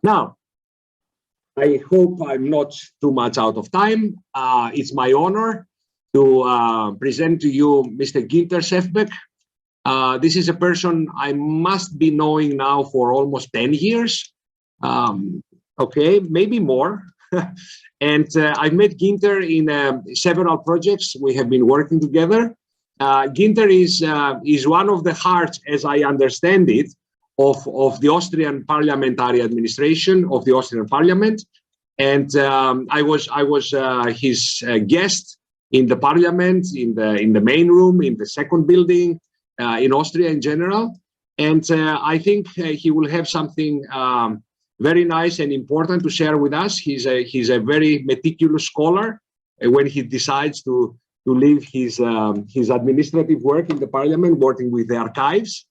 Now, I hope I'm not too much out of time. It's my honor to present to you Mr. Ginter Sefbeck. This is a person I must be knowing now for almost 10 years. Okay, maybe more. And I've met Ginter in several projects. We have been working together. Ginter is one of the hearts, as I understand it, of the Austrian parliamentary administration, of the Austrian parliament. And I was his guest in the parliament, in the main room, in the second building, in Austria in general. And I think he will have something very nice and important to share with us. He's a very meticulous scholar when he decides to leave his administrative work in the parliament, working with the archives.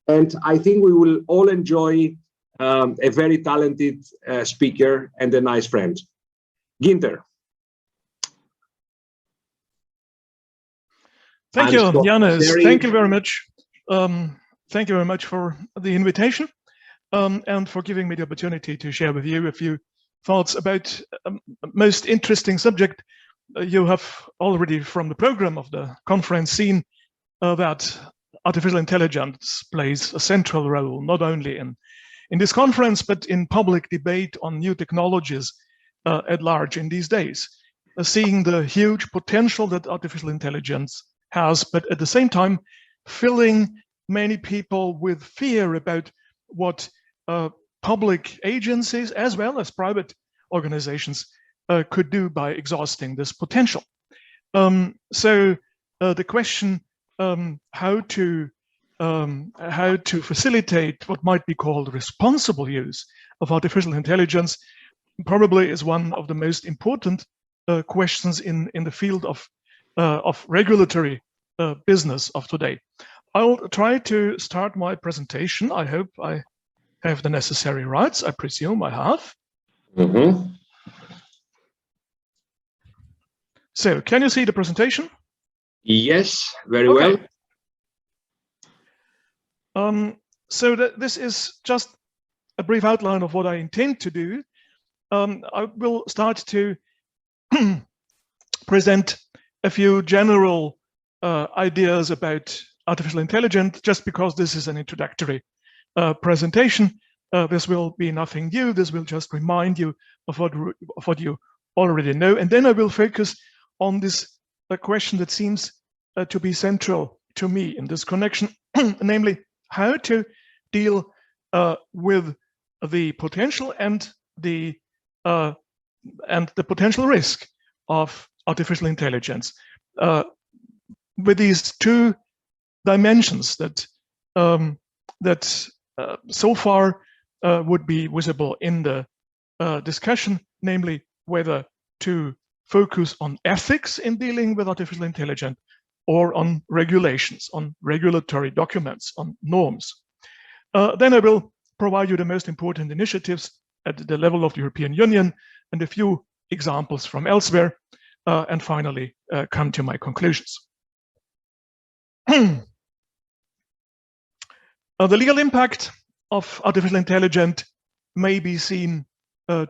And I think we will all enjoy a very talented speaker and a nice friend. Ginter. Thank you, Janis. Thank you very much. Thank you very much for the invitation and for giving me the opportunity to share with you a few thoughts about most interesting subject. You have already from the program of the conference seen that artificial intelligence plays a central role, not only in this conference, but in public debate on new technologies at large in these days. Seeing the huge potential that artificial intelligence has, but at the same time, filling many people with fear about what public agencies as well as private organizations could do by exhausting this potential. So the question how to facilitate what might be called responsible use of artificial intelligence probably is one of the most important questions in the field of regulatory business of today. I'll try to start my presentation. I hope I have the necessary rights. I presume I have. Mm-hmm. So, can you see the presentation? Yes, very well. So this is just a brief outline of what I intend to do. I will start to present a few general ideas about artificial intelligence, just because this is an introductory presentation. This will be nothing new. This will just remind you of what you already know. And then I will focus on this question that seems to be central to me in this connection, namely how to deal with the potential and the potential risk of artificial intelligence with these two dimensions that so far would be visible in the discussion, namely whether to focus on ethics in dealing with artificial intelligence or on regulations, on regulatory documents, on norms. Then I will provide you the most important initiatives at the level of the European Union and a few examples from elsewhere, and finally come to my conclusions. The legal impact of artificial intelligence may be seen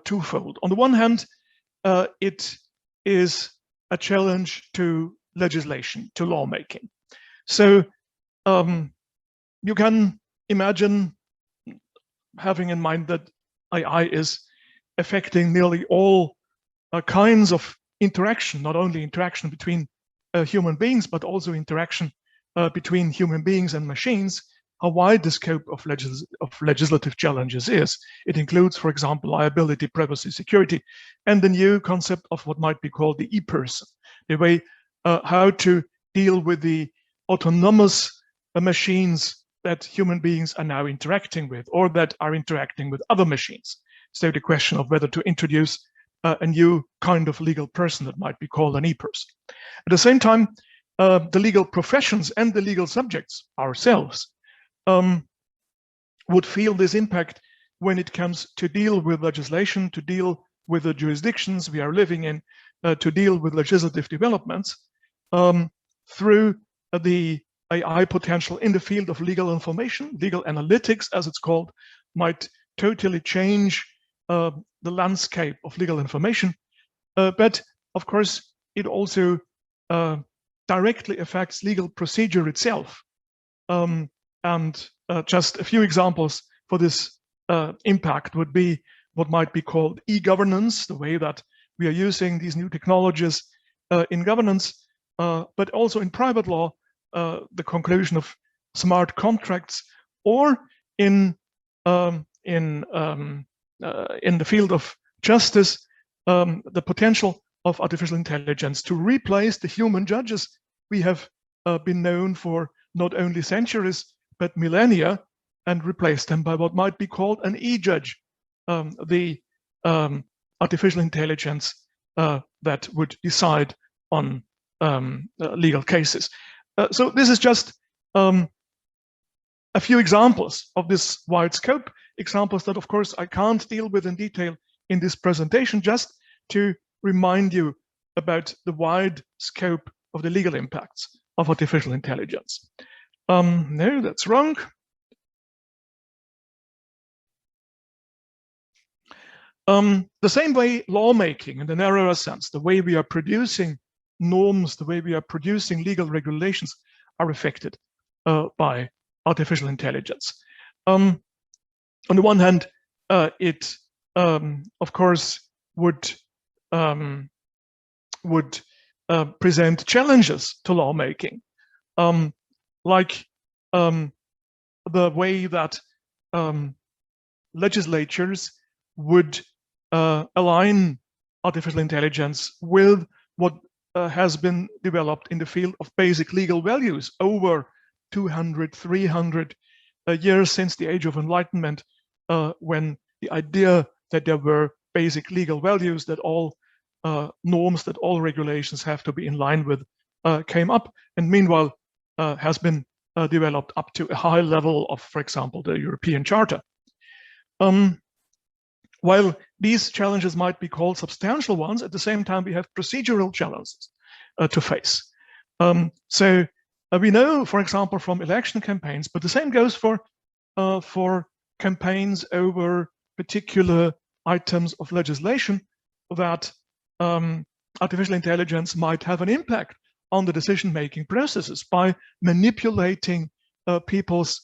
twofold. On the one hand, it is a challenge to legislation, to lawmaking. So you can imagine having in mind that AI is affecting nearly all kinds of interaction, not only interaction between human beings, but also interaction between human beings and machines, how wide the scope of legislative challenges is. It includes, for example, liability, privacy, security, and the new concept of what might be called the e-person, the way how to deal with the autonomous machines that human beings are now interacting with, or that are interacting with other machines. So the question of whether to introduce a new kind of legal person that might be called an e-person. At the same time, the legal professions and the legal subjects ourselves would feel this impact when it comes to deal with legislation, to deal with the jurisdictions we are living in, to deal with legislative developments through the AI potential in the field of legal information. Legal analytics, as it's called, might totally change the landscape of legal information, but of course it also directly affects legal procedure itself. And just a few examples for this impact would be what might be called e-governance, the way that we are using these new technologies in governance, but also in private law, the conclusion of smart contracts, or in the field of justice, the potential of artificial intelligence to replace the human judges we have been known for not only centuries but millennia, and replace them by what might be called an e-judge, the artificial intelligence that would decide on legal cases. So this is just a few examples of this wide scope, examples that of course I can't deal with in detail in this presentation, just to remind you about the wide scope of the legal impacts of artificial intelligence. No, that's wrong. The same way lawmaking, in the narrower sense, the way we are producing norms, the way we are producing legal regulations, are affected by artificial intelligence. On the one hand, it of course would present challenges to lawmaking, like the way that legislatures would align artificial intelligence with what has been developed in the field of basic legal values over 200, 300 years since the Age of Enlightenment, when the idea that there were basic legal values that all norms, that all regulations have to be in line with, came up, and meanwhile has been developed up to a high level of, for example, the European Charter. While these challenges might be called substantial ones, at the same time we have procedural challenges to face. So we know, for example, from election campaigns, but the same goes for campaigns over particular items of legislation, that artificial intelligence might have an impact on the decision-making processes by manipulating people's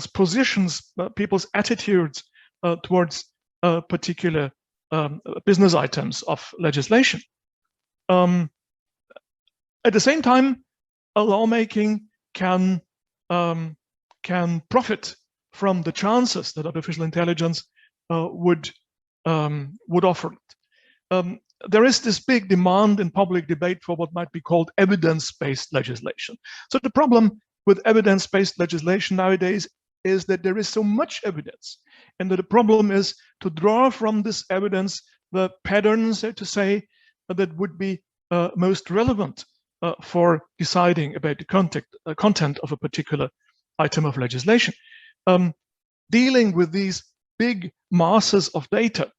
positions, people's attitudes towards particular business items of legislation. At the same time, lawmaking can profit from the chances that artificial intelligence would offer it. There is this big demand in public debate for what might be called evidence-based legislation. So the problem with evidence-based legislation nowadays is that there is so much evidence, and that the problem is to draw from this evidence the patterns, so to say, that would be most relevant for deciding about the content of a particular item of legislation. Dealing with these big masses of data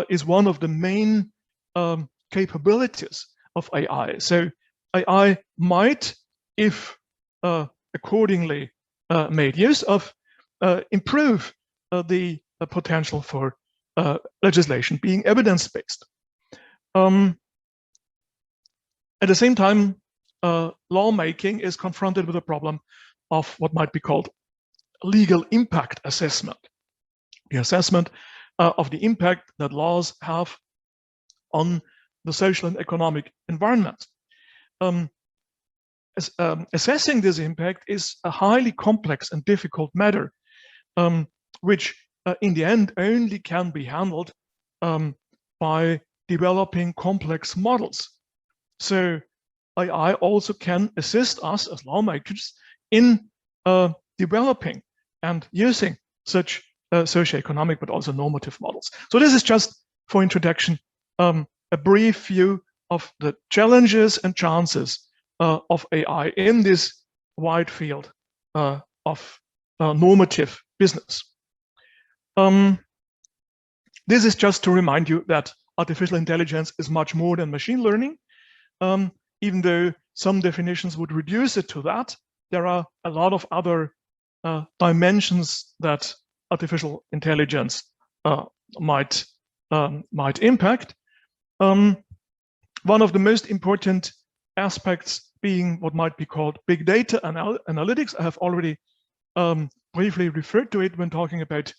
is one of the main capabilities of AI. So AI might, if accordingly made use of, improve the potential for legislation being evidence-based. At the same time, lawmaking is confronted with a problem of what might be called legal impact assessment. The assessment of the impact that laws have on the social and economic environment. Assessing this impact is a highly complex and difficult matter, which in the end only can be handled by developing complex models. So AI also can assist us as lawmakers in developing and using such socioeconomic but also normative models. So this is just, for introduction, a brief view of the challenges and chances of AI in this wide field of normative business. This is just to remind you that artificial intelligence is much more than machine learning. Even though some definitions would reduce it to that, there are a lot of other dimensions that artificial intelligence might impact. One of the most important aspects being what might be called big data analytics. I have already briefly referred to it when talking about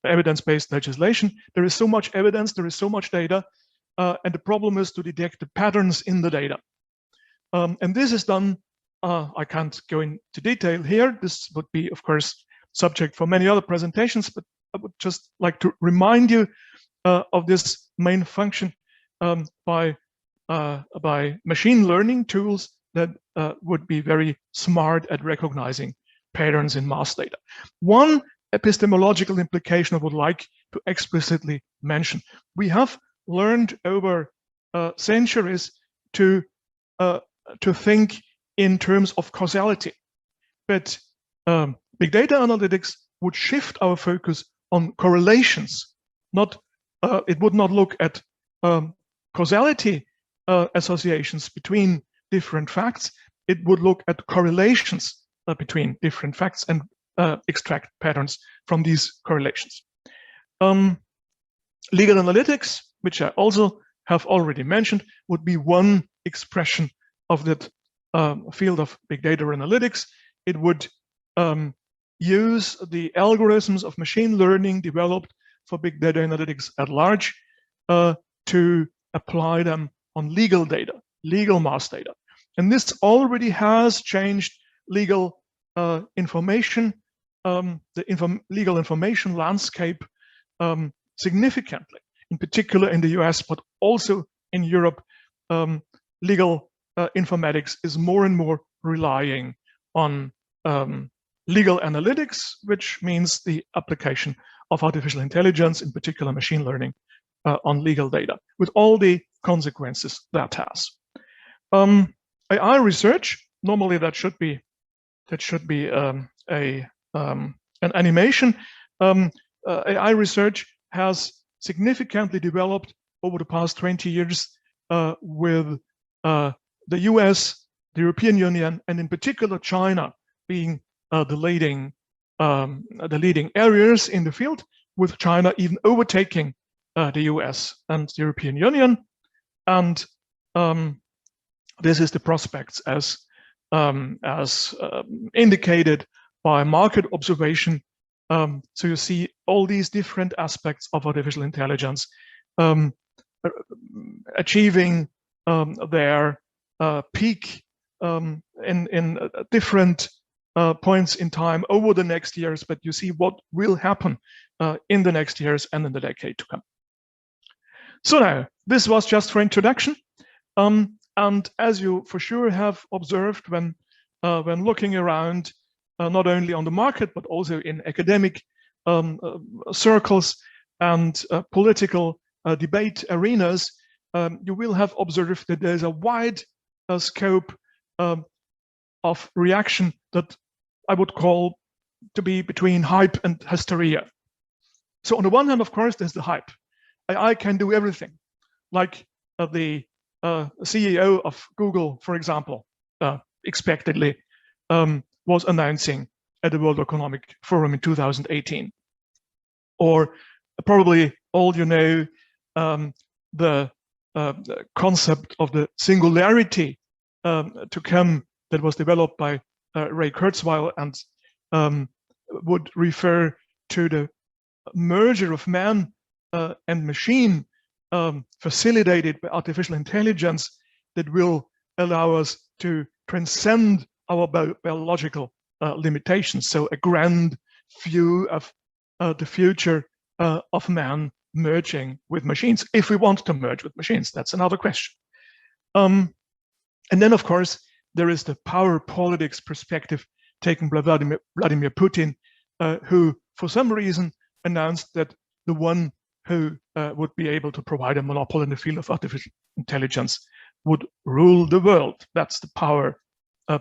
evidence-based legislation. There is so much evidence, there is so much data, and the problem is to detect the patterns in the data. And this is done, I can't go into detail here. This would be, of course, subject for many other presentations, but I would just like to remind you of this main function by machine learning tools that would be very smart at recognizing patterns in mass data. One epistemological implication I would like to explicitly mention. We have learned over centuries to think in terms of causality, but big data analytics would shift our focus on correlations. It would not look at causality associations between different facts. It would look at correlations between different facts and extract patterns from these correlations. Legal analytics, which I also have already mentioned, would be one expression of that field of big data analytics. It would use the algorithms of machine learning developed for big data analytics at large to apply them on legal data, legal mass data. And this already has changed legal information, legal information landscape significantly, in particular in the US, but also in Europe. Legal informatics is more and more relying on legal analytics, which means the application of artificial intelligence, in particular machine learning, on legal data, with all the consequences that has. AI research, normally that should be an animation. AI research has significantly developed over the past 20 years with the US, the European Union, and in particular China being the leading areas in the field, with China even overtaking the US and the European Union. And this is the prospects as indicated by market observation. So you see all these different aspects of artificial intelligence achieving their peak in different points in time over the next years, but you see what will happen in the next years and in the decade to come. So now, this was just for introduction. And as you for sure have observed when looking around, not only on the market, but also in academic circles and political debate arenas, you will have observed that there's a wide scope of reaction that I would call to be between hype and hysteria. So on the one hand, of course, there's the hype. AI can do everything, like the CEO of Google, for example, expectedly was announcing at the World Economic Forum in 2018. Or probably all you know, the concept of the singularity to come that was developed by Ray Kurzweil and would refer to the merger of man and machine facilitated by artificial intelligence that will allow us to transcend our biological limitations. So a grand view of the future of man merging with machines, if we want to merge with machines. That's another question. And then, of course, there is the power politics perspective taken by Vladimir Putin, who, for some reason, announced that the one who would be able to provide a monopoly in the field of artificial intelligence would rule the world. That's the power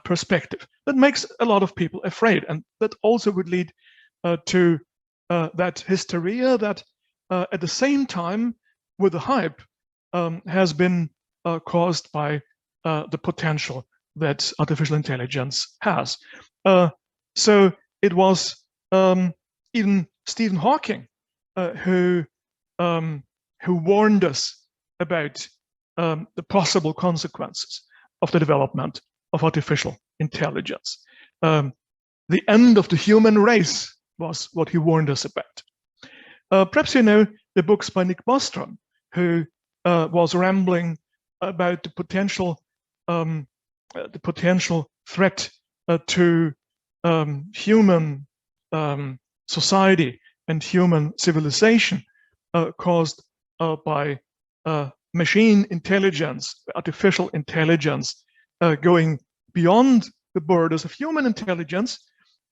perspective. That makes a lot of people afraid, and that also would lead to that hysteria that at the same time with the hype has been caused by the potential that artificial intelligence has. So it was even Stephen Hawking, who warned us about the possible consequences of the development of artificial intelligence. The end of the human race was what he warned us about. Perhaps you know the books by Nick Bostrom, who was rambling about the potential threat to human society and human civilization caused by machine intelligence, artificial intelligence, going beyond the borders of human intelligence.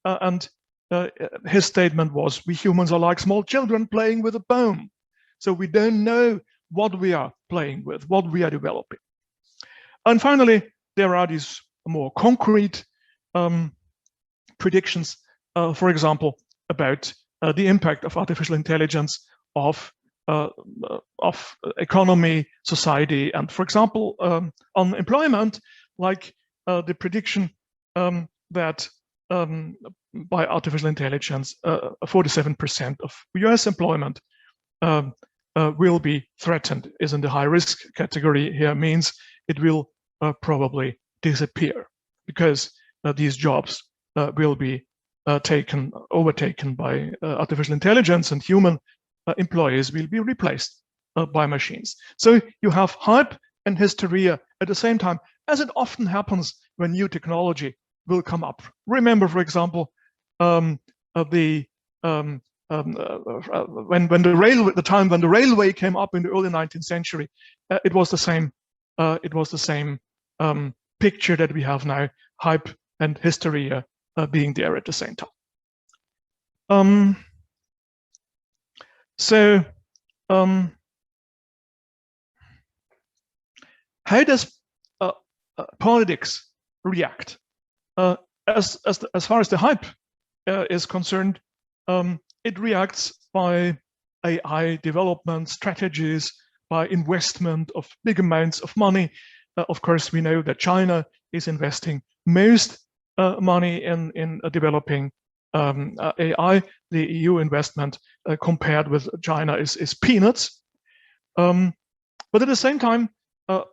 And his statement was, we humans are like small children playing with a bone. So we don't know what we are playing with, what we are developing. And finally, there are these more concrete predictions, for example, about the impact of artificial intelligence of economy, society, and, for example, on employment, like the prediction that by artificial intelligence, 47% of US employment will be threatened, is in the high risk category here, means it will probably disappear because these jobs will be overtaken by artificial intelligence, and human employees will be replaced by machines. So you have hype and hysteria at the same time, as it often happens when new technology will come up. Remember, for example, when the time when the railway came up in the early 19th century, it was the same. It was the same picture that we have now: hype and hysteria being there at the same time. How does politics react? As far as the hype is concerned, it reacts by AI development strategies, by investment of big amounts of money. Of course, we know that China is investing most money in developing AI. The EU investment compared with China is peanuts. But at the same time,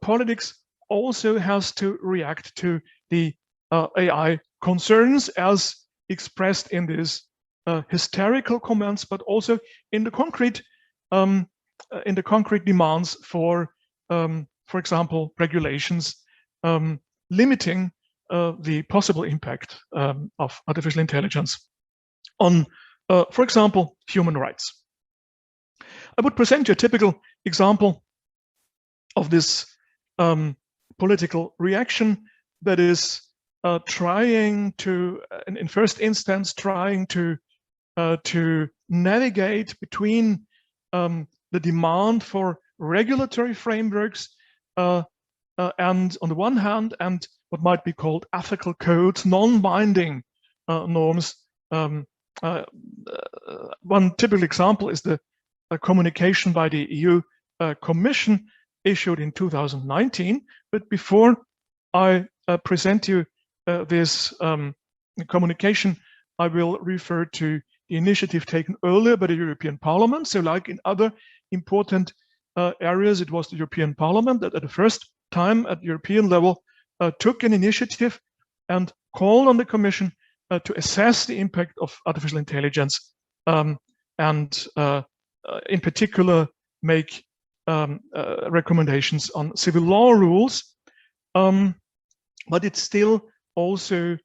politics also has to react to the AI concerns as expressed in these hysterical comments, but also in the concrete demands for example, regulations limiting the possible impact of artificial intelligence on, for example, human rights. I would present you a typical example of this political reaction that is trying to, in first instance, trying to navigate between the demand for regulatory frameworks and on the one hand, and what might be called ethical codes, non-binding norms. One typical example is the communication by the EU Commission issued in 2019. But before I present you this communication, I will refer to the initiative taken earlier by the European Parliament. So like in other important areas, it was the European Parliament that at the first time at European level took an initiative and called on the Commission to assess the impact of artificial intelligence and in particular make recommendations on civil law rules. But it still also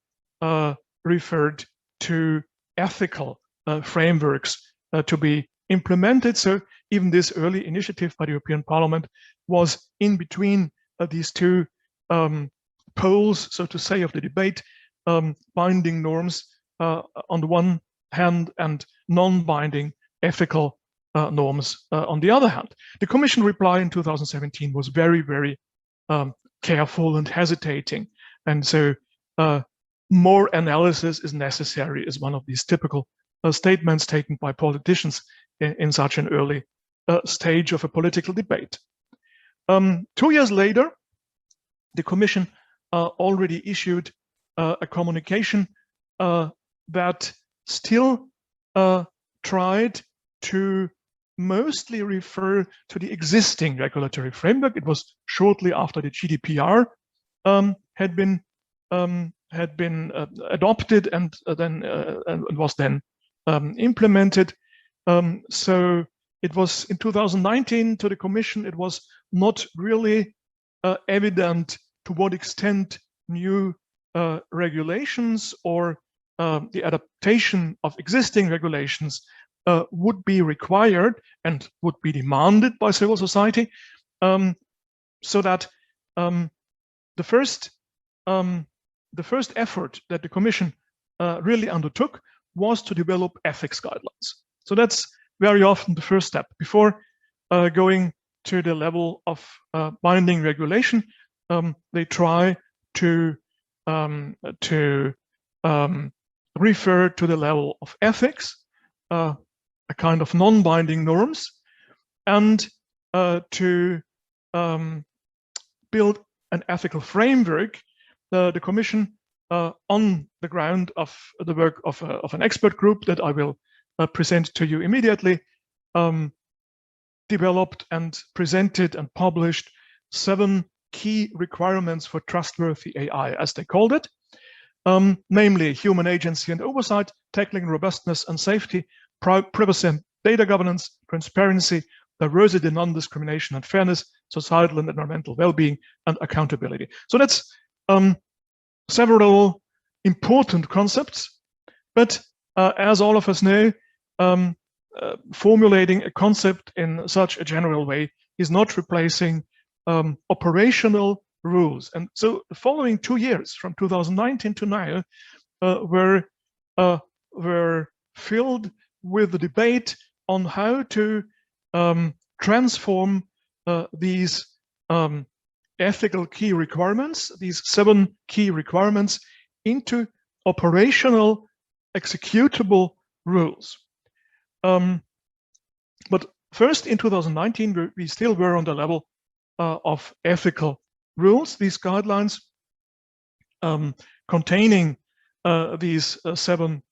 referred to ethical frameworks to be implemented. So even this early initiative by the European Parliament was in between these two poles, so to say, of the debate, binding norms on the one hand and non-binding ethical norms on the other hand. The Commission reply in 2017 was very, very careful and hesitating. And so more analysis is necessary is one of these typical statements taken by politicians in such an early stage of a political debate. 2 years later, the Commission already issued a communication that still tried to mostly refer to the existing regulatory framework. It was shortly after the GDPR had been adopted and was then implemented. So it was in 2019 to the Commission. It was not really evident to what extent new regulations or the adaptation of existing regulations would be required and would be demanded by civil society, so that the first effort that the Commission really undertook was to develop ethics guidelines. So that's very often the first step before going to the level of binding regulation. They try to refer to the level of ethics, a kind of non-binding norms, and to build an ethical framework. The Commission, on the ground of the work of an expert group that I will present to you immediately, developed and presented and published 7 key requirements for trustworthy AI, as they called it, namely human agency and oversight, tackling robustness and safety, privacy and data governance, transparency, diversity, non-discrimination and fairness, societal and environmental well-being, and accountability. So that's several important concepts, but as all of us know, formulating a concept in such a general way is not replacing operational rules. And so the following 2 years, from 2019 to now, were filled with the debate on how to transform these ethical key requirements, these 7 key requirements, into operational executable rules. But first, in 2019, we still were on the level of ethical rules. These guidelines containing these 7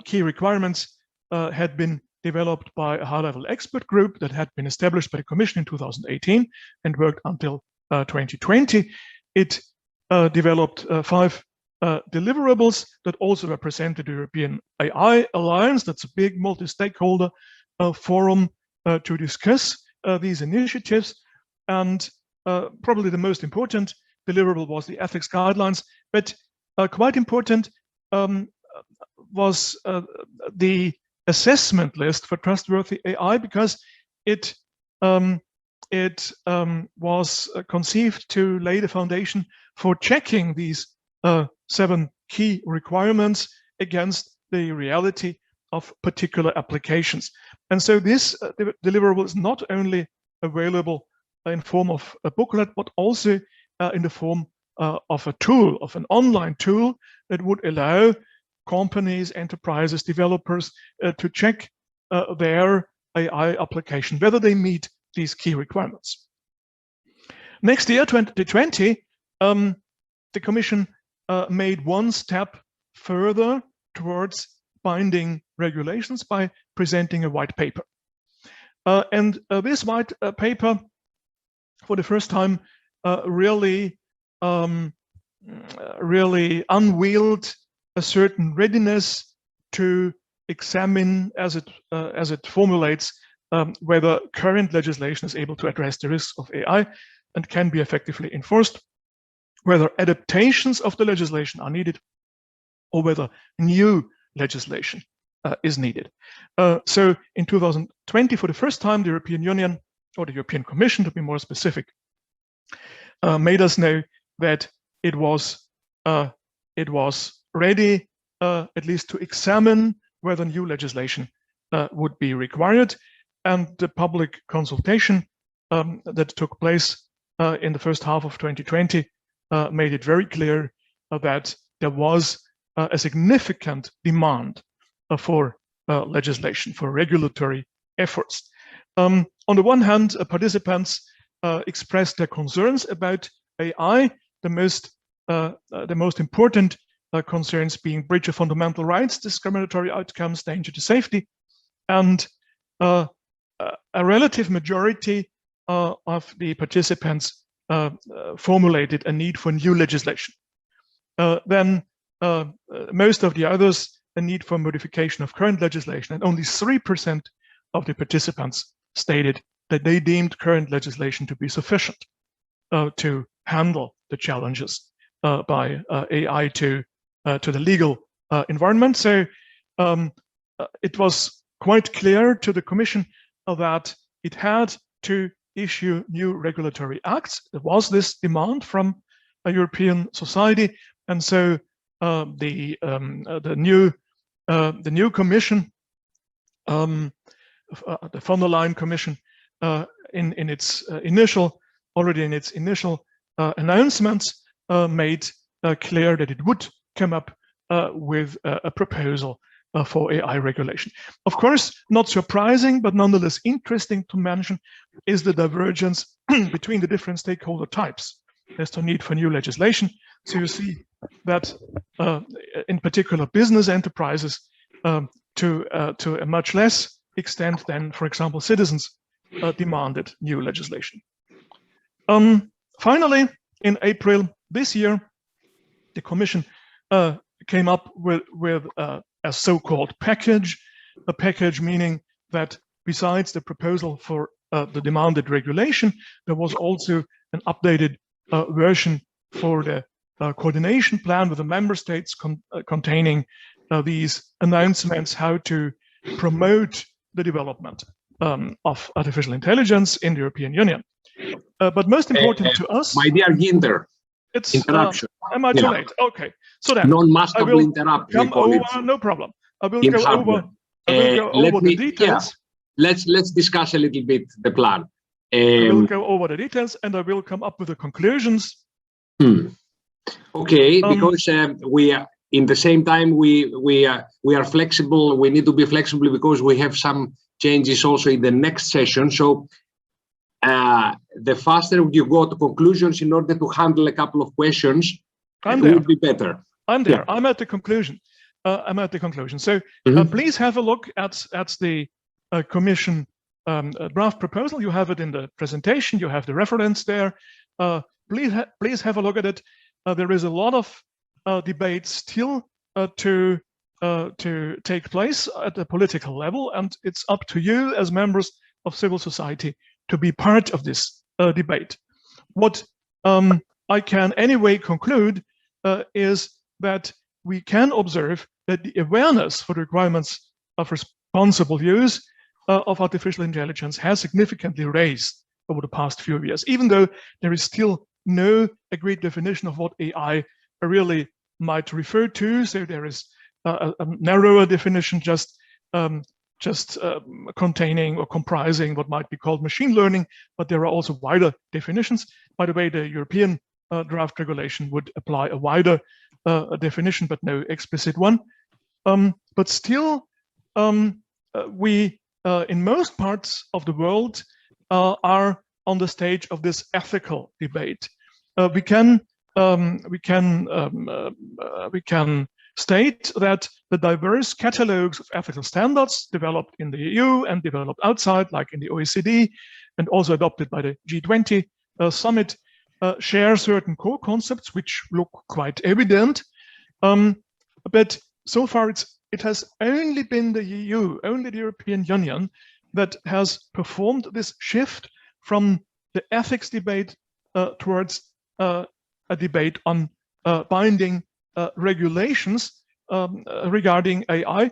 key requirements had been developed by a high-level expert group that had been established by the Commission in 2018 and worked until 2020. It developed 5 deliverables that also represented the European AI Alliance. That's a big multi-stakeholder forum to discuss these initiatives. And probably the most important deliverable was the ethics guidelines, but quite important was the assessment list for trustworthy AI, because it was conceived to lay the foundation for checking these 7 key requirements against the reality of particular applications. And so this deliverable is not only available in form of a booklet, but also in the form of a tool, of an online tool that would allow companies, enterprises, developers to check their AI application, whether they meet these key requirements. Next year, 2020, the Commission made one step further towards binding regulations by presenting a white paper. And this white paper, for the first time, really unveiled a certain readiness to examine, as it formulates, whether current legislation is able to address the risks of AI and can be effectively enforced, whether adaptations of the legislation are needed, or whether new legislation is needed. So in 2020, for the first time, the European Union, or the European Commission to be more specific, made us know that it was ready at least to examine whether new legislation would be required. And the public consultation that took place in the first half of 2020 made it very clear that there was a significant demand for legislation, for regulatory efforts. On the one hand, participants expressed their concerns about AI, the most important concerns being breach of fundamental rights, discriminatory outcomes, danger to safety, and a relative majority of the participants formulated a need for new legislation. Then most of the others, a need for modification of current legislation, and only 3% of the participants stated that they deemed current legislation to be sufficient to handle the challenges by AI to the legal environment. So it was quite clear to the Commission that it had to issue new regulatory acts. There was this demand from a European society, and so the new Commission, the von der Leyen Commission, in its initial announcements, made clear that it would come up with a proposal for AI regulation. Of course, not surprising, but nonetheless interesting to mention is the divergence between the different stakeholder types as to need for new legislation. So you see that in particular business enterprises to a much less extent than, for example, citizens demanded new legislation. Finally, in April this year, the Commission came up with a so-called package, a package meaning that besides the proposal for the demanded regulation, there was also an updated version for the coordination plan with the member states containing these announcements how to promote the development of artificial intelligence in the European Union. But most important to us, my dear Ginter, it's interruption. Am I too late? Okay, so then Non-maskable interrupt. Come over, no problem. I will go over. I will go over the details. Yeah. Let's discuss a little bit the plan. I will go over the details, and I will come up with the conclusions. Okay, because we are in the same time we are flexible. We need to be flexible because we have some changes also in the next session. So the faster you go to conclusions in order to handle a couple of questions, it would be better. I'm there. Yeah. I'm at the conclusion. So please have a look at the Commission draft proposal. You have it in the presentation. You have the reference there. Please have a look at it. There is a lot of debate still to take place at the political level, and it's up to you as members of civil society to be part of this debate. What I can anyway conclude is that we can observe that the awareness for the requirements of responsible use of artificial intelligence has significantly raised over the past few years, even though there is still no agreed definition of what AI really might refer to. So there is a narrower definition, just containing or comprising what might be called machine learning, but there are also wider definitions. By the way, the European draft regulation would apply a wider definition, but no explicit one. But still, we in most parts of the world are on the stage of this ethical debate. We can state that the diverse catalogues of ethical standards developed in the EU and developed outside, like in the OECD, and also adopted by the G20 summit, share certain core concepts which look quite evident. But so far it has only been the EU, only the European Union, that has performed this shift from the ethics debate towards a debate on binding regulations regarding AI,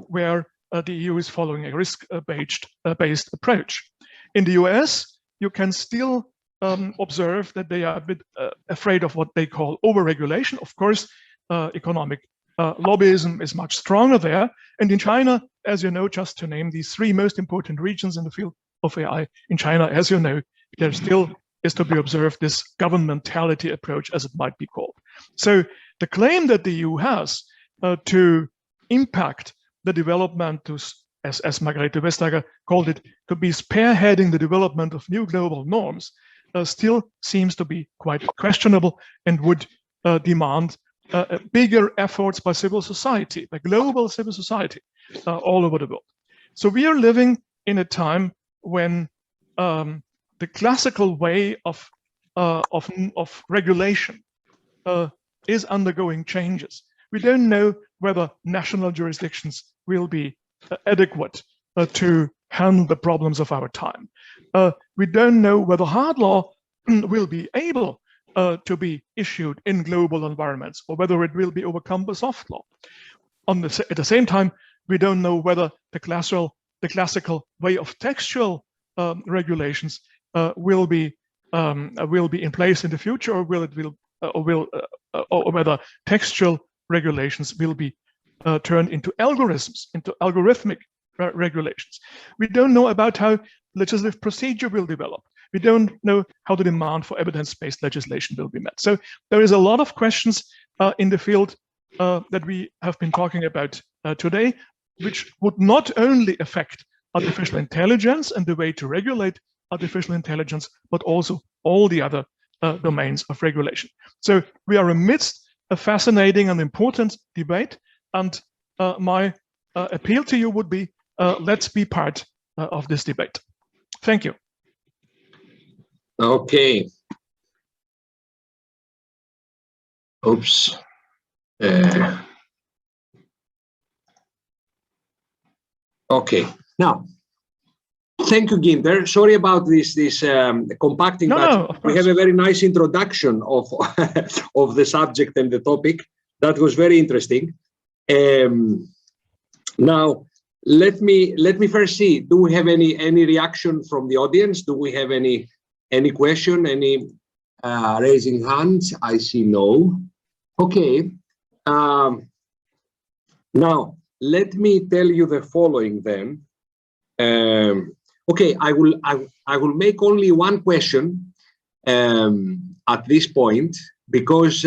where the EU is following a risk-based approach. In the US, you can still observe that they are a bit afraid of what they call overregulation. Of course, economic lobbyism is much stronger there. And in China, as you know, just to name these three most important regions in the field of AI, in China, as you know, there still is to be observed this governmentality approach, as it might be called. So the claim that the EU has to impact the development, as Margrethe Vestager called it, to be spearheading the development of new global norms, still seems to be quite questionable and would demand bigger efforts by civil society, by global civil society all over the world. So we are living in a time when the classical way of regulation is undergoing changes. We don't know whether national jurisdictions will be adequate to handle the problems of our time. We don't know whether hard law will be able to be issued in global environments, or whether it will be overcome by soft law. At the same time, we don't know whether the classical way of textual regulations will be in place in the future, or whether textual regulations will be turned into algorithmic regulations. We don't know about how legislative procedure will develop. We don't know how the demand for evidence-based legislation will be met. So there is a lot of questions in the field that we have been talking about today, which would not only affect artificial intelligence and the way to regulate artificial intelligence, but also all the other domains of regulation. So we are amidst a fascinating and important debate, and my appeal to you would be, let's be part of this debate. Thank you. Okay. Oops. Okay. Now, thank you, Günther. Sorry about this compacting, but we have a very nice introduction of of the subject and the topic. That was very interesting. Now, let me first see. Do we have any reaction from the audience? Do we have any question? Any raising hands? I see no. Okay. Now, let me tell you the following then. Okay, I will make only one question at this point, because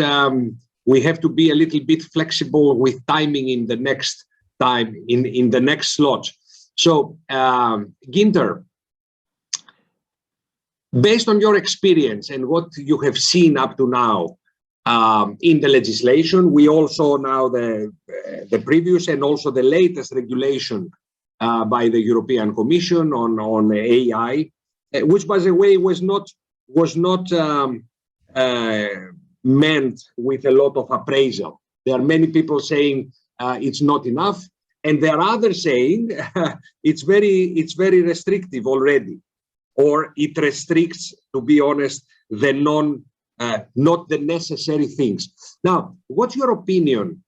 we have to be a little bit flexible with timing in the next time, in the next slot. So, Günther, based on your experience and what you have seen up to now in the legislation, we also now the previous and also the latest regulation by the European Commission on AI, which, by the way, was not meant with a lot of appraisal. There are many people saying it's not enough, and there are others saying it's very restrictive already, or it restricts, to be honest, the not the necessary things. Now, what's your opinion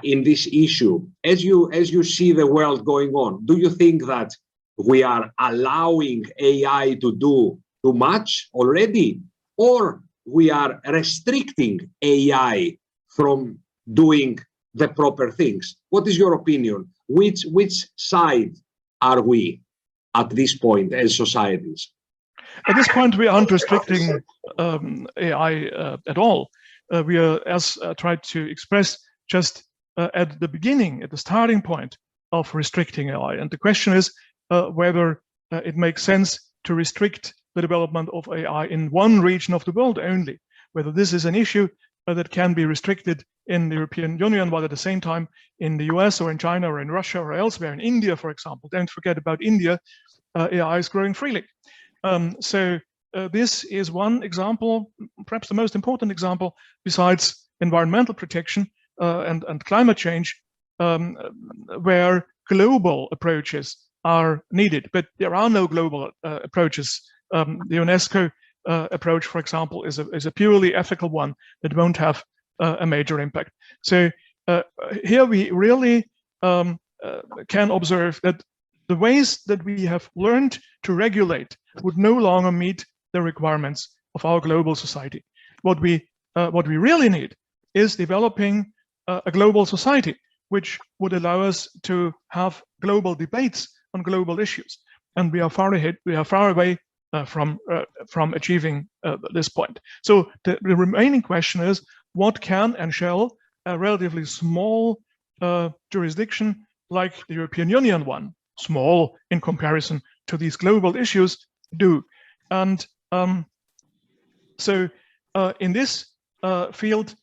in this issue? As you see the world going on, do you think that we are allowing AI to do too much already, or we are restricting AI from doing the proper things? What is your opinion? Which side are we at this point as societies? At this point, we aren't restricting AI at all. We are, as I tried to express, just at the beginning, at the starting point of restricting AI. And the question is whether it makes sense to restrict the development of AI in one region of the world only, whether this is an issue that can be restricted in the European Union, while at the same time in the US or in China or in Russia or elsewhere, in India, for example. Don't forget about India, AI is growing freely. So this is one example, perhaps the most important example, besides environmental protection and climate change, where global approaches are needed. But there are no global approaches. The UNESCO approach, for example, is a purely ethical one that won't have a major impact. So here we really can observe that the ways that we have learned to regulate would no longer meet the requirements of our global society. What we really need is developing a global society which would allow us to have global debates on global issues. And we are far ahead. We are far away from achieving this point. So the remaining question is, what can and shall a relatively small jurisdiction like the European Union one, small in comparison to these global issues, do? And so in this field,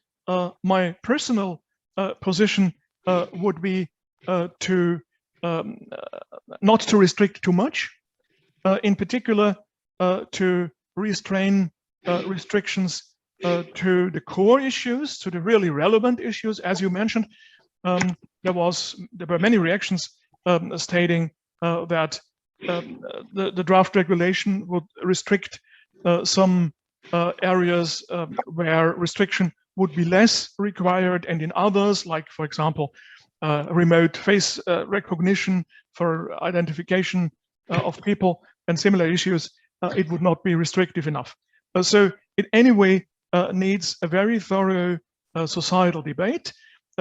my personal position would be to not to restrict too much, in particular to restrain restrictions to the core issues, to the really relevant issues. As you mentioned, there were many reactions stating that the draft regulation would restrict some areas where restriction would be less required, and in others, like for example, remote face recognition for identification of people and similar issues, it would not be restrictive enough. So it anyway needs a very thorough societal debate.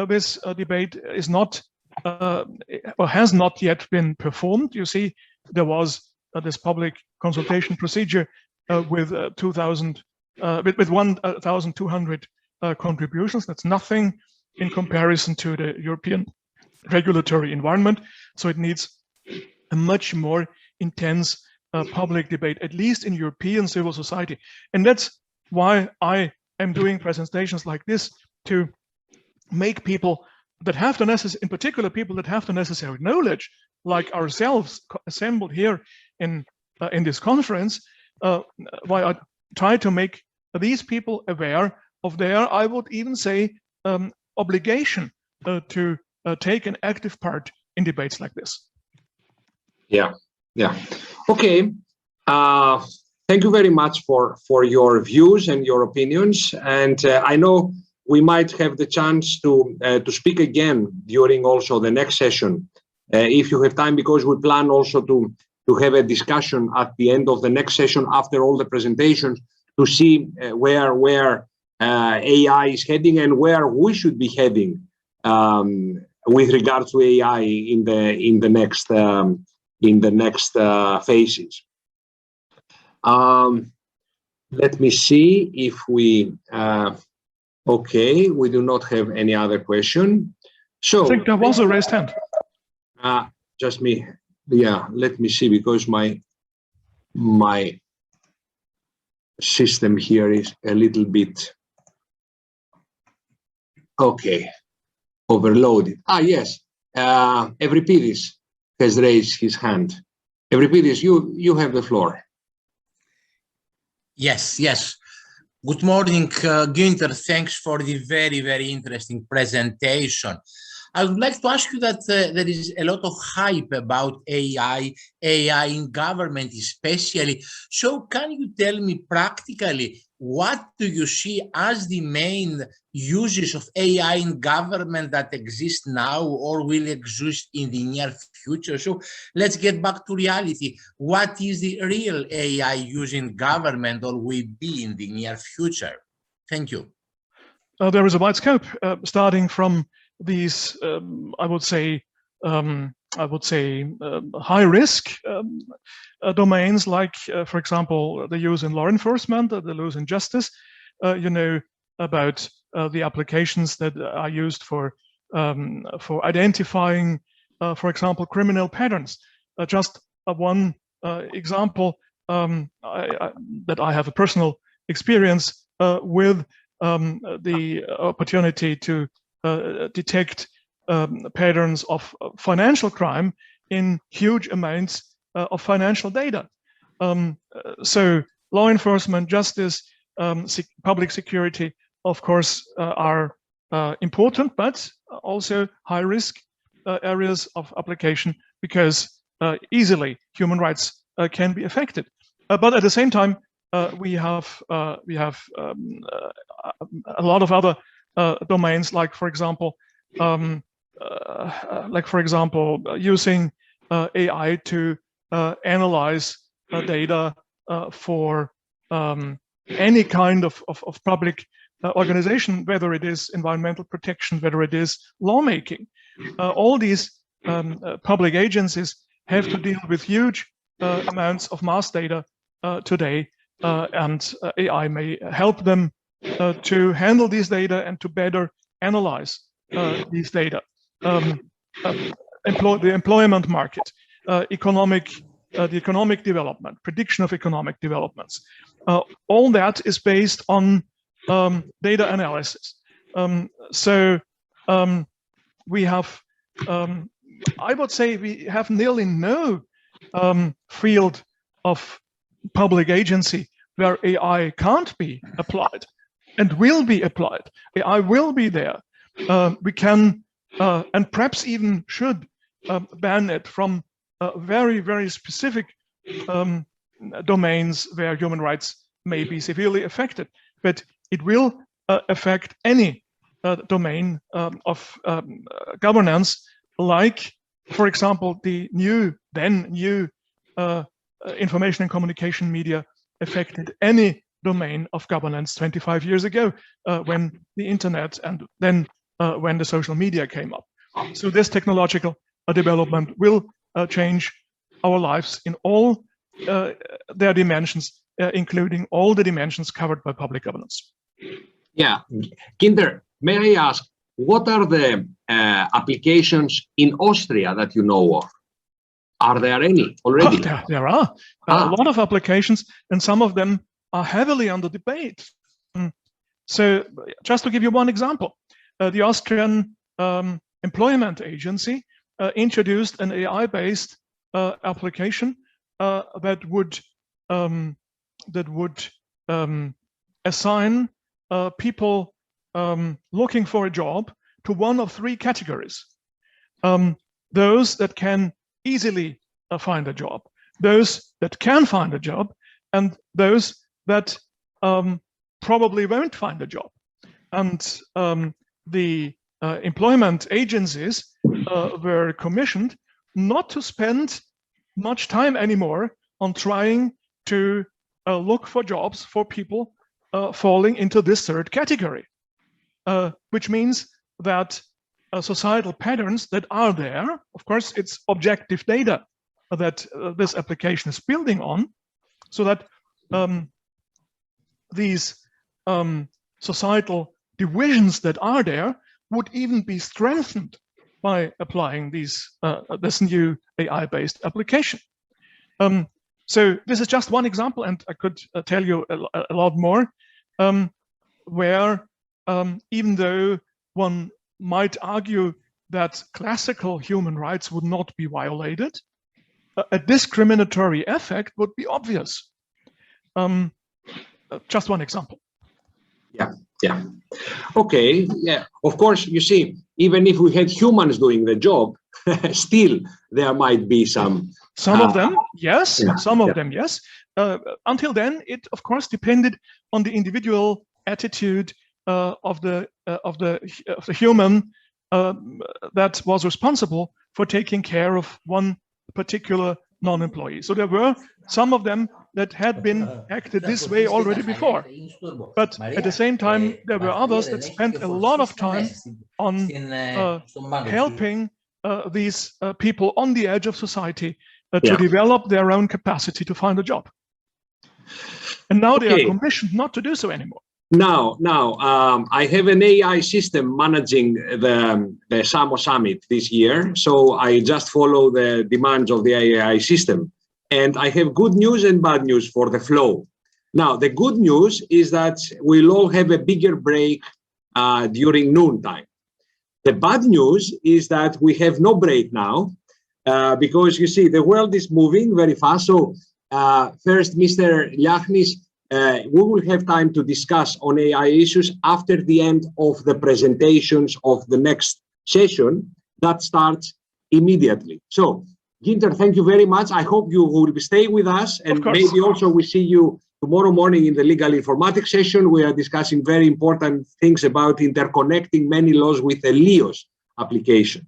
This debate is not or has not yet been performed. You see, there was this public consultation procedure with 1,200 contributions. That's nothing in comparison to the European regulatory environment. So it needs a much more intense public debate, at least in European civil society. And that's why I am doing presentations like this, to make people that have the necessary, in particular people that have the necessary knowledge, like ourselves assembled here in this conference, why I try to make these people aware of their, I would even say, obligation to take an active part in debates like this. Yeah. Okay. Thank you very much for your views and your opinions. And I know we might have the chance to speak again during also the next session, if you have time, because we plan also to have a discussion at the end of the next session after all the presentations, to see where AI is heading and where we should be heading with regards to AI in the next phases. Let me see if we. Okay, we do not have any other question. So I think there was a raised hand. Just me. Yeah, let me see, because my system here is a little bit overloaded. Yes, Evripidis has raised his hand. Evripidis, you have the floor. Yes. Good morning, Günther. Thanks for the very, very interesting presentation. I would like to ask you that there is a lot of hype about AI in government especially. So can you tell me practically, what do you see as the main uses of AI in government that exist now or will exist in the near future? So let's get back to reality. What is the real AI use in government or will be in the near future? Thank you. There is a wide scope, starting from these, I would say, high risk domains, like, for example, the use in law enforcement, the use in justice. You know about the applications that are used for identifying, for example, criminal patterns. Just one example that I have a personal experience with, the opportunity to detect patterns of financial crime in huge amounts of financial data. So law enforcement, justice, public security, of course, are important, but also high-risk areas of application, because easily human rights can be affected. But at the same time, we have a lot of other domains, like for example, using AI to analyze data for any kind of public organization, whether it is environmental protection, whether it is lawmaking. All these public agencies have to deal with huge amounts of mass data today, and AI may help them to handle these data and to better analyze these data. The employment market, the economic development, prediction of economic developments. All that is based on data analysis. So we have I would say we have nearly no field of public agency where AI can't be applied and will be applied. AI will be there. We can, and perhaps even should, ban it from very, very specific domains where human rights may be severely affected. But it will affect any domain of governance, like, for example, the then new information and communication media affected any domain of governance 25 years ago when the internet and then when the social media came up. So this technological development will change our lives in all their dimensions, including all the dimensions covered by public governance. Yeah, Günther, may I ask, what are the applications in Austria that you know of? Are there any already? Oh, there are a lot of applications, and some of them are heavily under debate. So just to give you one example, the Austrian Employment Agency introduced an AI-based application that would assign people looking for a job to one of three categories. Those that can easily find a job, those that can find a job, and those that probably won't find a job. And the employment agencies were commissioned not to spend much time anymore on trying to look for jobs for people falling into this third category, which means that societal patterns that are there, of course, it's objective data that this application is building on, so that these societal divisions that are there would even be strengthened by applying these this new AI-based application. So this is just one example, and I could tell you a lot more, where even though one might argue that classical human rights would not be violated, a discriminatory effect would be obvious. Just one example. Yeah. Okay. Yeah. Of course, you see, even if we had humans doing the job, still there might be some. Some of them, yes. Yeah, some of them, yes. Until then, it of course depended on the individual attitude of the human that was responsible for taking care of one particular non-employee. So there were some of them that had been acted this way already before. But at the same time, there were others that spent a lot of time on helping these people on the edge of society to develop their own capacity to find a job. And now they are commissioned not to do so anymore. Now, I have an AI system managing the Samos Summit this year, so I just follow the demands of the AI system. And I have good news and bad news for the flow. Now, the good news is that we'll all have a bigger break during noontime. The bad news is that we have no break now because you see the world is moving very fast. So first, Mr. Liachnis, we will have time to discuss on AI issues after the end of the presentations of the next session that starts immediately. So, Günther, thank you very much. I hope you will stay with us, and maybe also we see you tomorrow morning in the legal informatics session. We are discussing very important things about interconnecting many laws with the LEOS application.